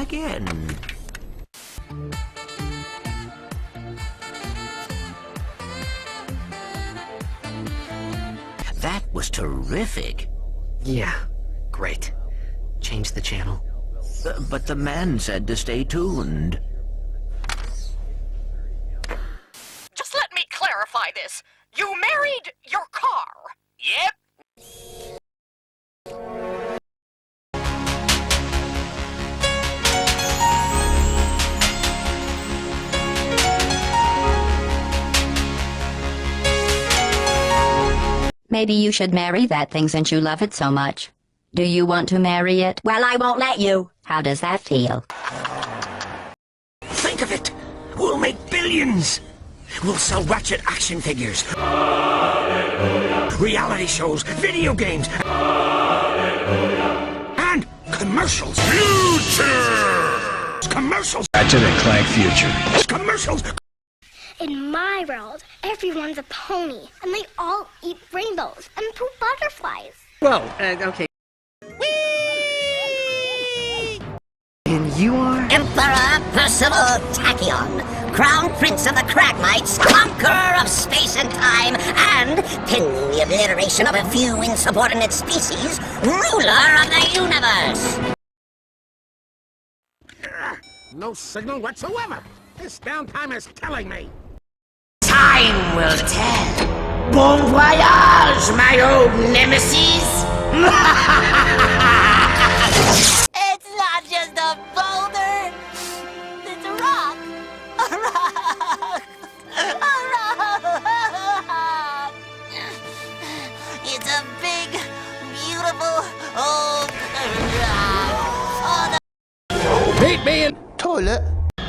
again. That was terrific. Yeah, great. Change the channel. But the man said to stay tuned. Just let me clarify this. You married your car. Yep. Maybe you should marry that thing since you love it so much. Do you want to marry it? Well, I won't let you. How does that feel? Think of it! We'll make billions! We'll sell Ratchet action figures, reality shows, video games, and commercials. Future! Commercials! Ratchet and Clank Future. Commercials! In my world, everyone's a pony, and they all eat rainbows and poop butterflies. Well, okay. And you are? Emperor Percival Tachyon, Crown Prince of the Cragmites, Conqueror of space and time, and, pending the obliteration of a few insubordinate species, ruler of the universe. No signal whatsoever. This downtime is killing me. Time will tell. Bon voyage, my old nemesis! It's not just a boulder. It's a rock. A rock. A rock. It's a big, beautiful old rock. Meet me in Toilet.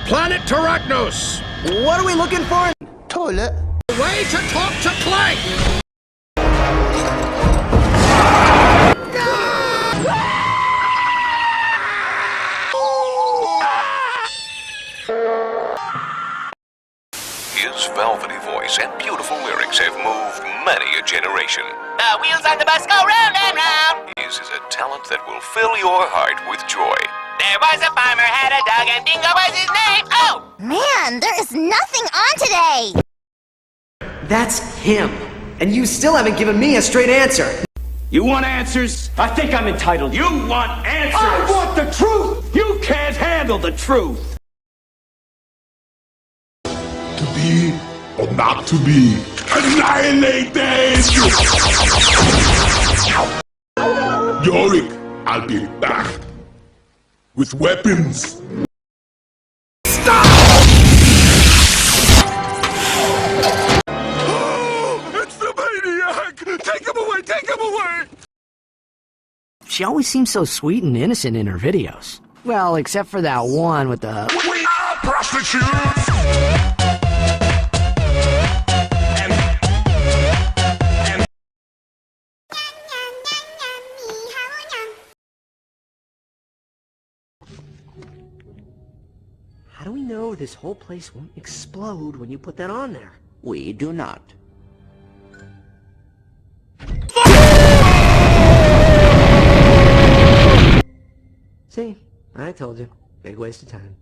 Planet Terracnos. What are we looking for? Toilet. Way to talk to Clank. His velvety voice and beautiful lyrics have moved many a generation. The wheels on the bus go round and round. His is a talent that will fill your heart with joy. There was a farmer, had a dog, and Dingo was his name. Oh! Man, there is nothing on today! That's him. And you still haven't given me a straight answer. You want answers? I think I'm entitled. You want answers? I want the truth! You can't handle the truth! To be or not to be annihilated! Yorick, I'll be back. With weapons. Stop! Oh, it's the maniac! Take him away! Take him away! She always seems so sweet and innocent in her videos. Well, except for that one with the... We are prostitutes! How do we know this whole place won't explode when you put that on there? We do not. See, I told you. Big waste of time.